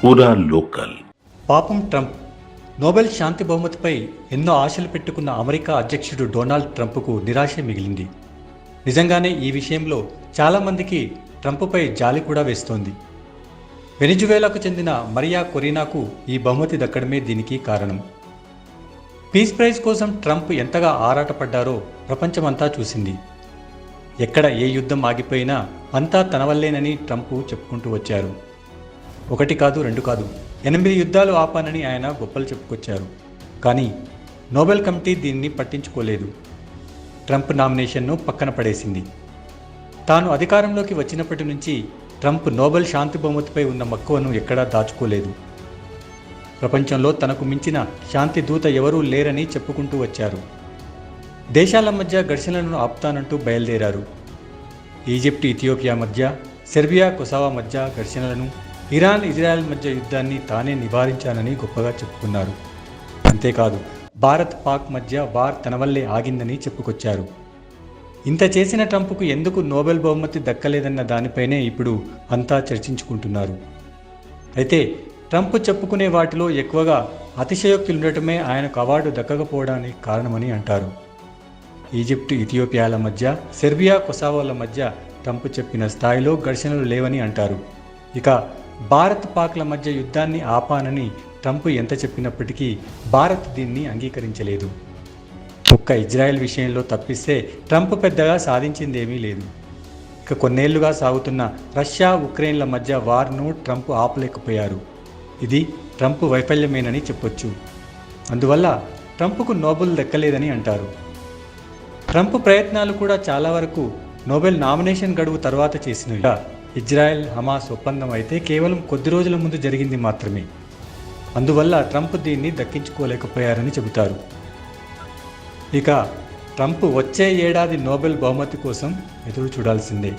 పూరా లోకల్. పాపం Trump Nobel శాంతి బహుమతిపై ఎన్నో ఆశలు పెట్టుకున్న అమెరికా అధ్యక్షుడు డొనాల్డ్ ట్రంప్కు నిరాశ మిగిలింది. నిజంగానే ఈ విషయంలో చాలామందికి ట్రంప్పై జాలి కూడా వేస్తోంది. వెనిజువేలాకు చెందిన మరియా కొరీనాకు ఈ బహుమతి దక్కడమే దీనికి కారణం. పీస్ ప్రైజ్ కోసం ట్రంప్ ఎంతగా ఆరాటపడ్డారో ప్రపంచమంతా చూసింది. ఎక్కడ ఏ యుద్ధం ఆగిపోయినా అంతా తన వల్లేనని ట్రంప్ చెప్పుకుంటూ వచ్చారు. ఒకటి కాదు, రెండు కాదు, 8 యుద్ధాలు ఆపానని ఆయన గొప్పలు చెప్పుకొచ్చారు. కానీ నోబెల్ కమిటీ దీన్ని పట్టించుకోలేదు. ట్రంప్ నామినేషన్ను పక్కన పడేసింది. తాను అధికారంలోకి వచ్చినప్పటి నుంచి ట్రంప్ నోబెల్ శాంతి బహుమతిపై ఉన్న మక్కువను ఎక్కడా దాచుకోలేదు. ప్రపంచంలో తనకు మించిన శాంతి దూత ఎవరూ లేరని చెప్పుకుంటూ వచ్చారు. దేశాల మధ్య ఘర్షణలను ఆపుతానంటూ బయలుదేరారు. ఈజిప్ట్ ఇథియోపియా మధ్య, సెర్బియా కొసావో మధ్య ఘర్షణలను, ఇరాన్ ఇజ్రాయెల్ మధ్య యుద్ధాన్ని తానే నివారించానని గొప్పగా చెప్పుకున్నారు. అంతేకాదు, భారత్ పాక్ మధ్య వార్ తన వల్లే ఆగిందని చెప్పుకొచ్చారు. ఇంత చేసిన ట్రంప్కు ఎందుకు నోబెల్ బహుమతి దక్కలేదన్న దానిపైనే ఇప్పుడు అంతా చర్చించుకుంటున్నారు. అయితే ట్రంప్ చెప్పుకునే వాటిలో ఎక్కువగా అతిశయోక్తులుండటమే ఆయనకు అవార్డు దక్కకపోవడానికి కారణమని అంటారు. ఈజిప్ట్ ఇథియోపియాల మధ్య, సెర్బియా కొసావోల మధ్య ట్రంప్ చెప్పిన స్థాయిలో ఘర్షణలు లేవని అంటారు. ఇక భారత్ పాక్ల మధ్య యుద్ధాన్ని ఆపానని ట్రంప్ ఎంత చెప్పినప్పటికీ భారత్ దీన్ని అంగీకరించలేదు. ఒక్క ఇజ్రాయెల్ విషయంలో తప్పిస్తే ట్రంప్ పెద్దగా సాధించిందేమీ లేదు. ఇక కొన్నేళ్లుగా సాగుతున్న రష్యా ఉక్రెయిన్ల మధ్య వార్ను ట్రంప్ ఆపలేకపోయారు. ఇది ట్రంప్ వైఫల్యమేనని చెప్పొచ్చు. అందువల్ల ట్రంప్కు నోబెల్ దక్కలేదని అంటారు. ట్రంప్ ప్రయత్నాలు కూడా చాలా వరకు నోబెల్ నామినేషన్ గడువు తర్వాత చేసినవిగా. ఇజ్రాయెల్ హమాస్ ఒప్పందం అయితే కేవలం కొద్ది రోజుల ముందు జరిగింది మాత్రమే. అందువల్ల ట్రంప్ దీన్ని దక్కించుకోలేకపోయారని చెబుతారు. ఇక ట్రంప్ వచ్చే ఏడాది నోబెల్ బహుమతి కోసం ఎదురు చూడాల్సిందే.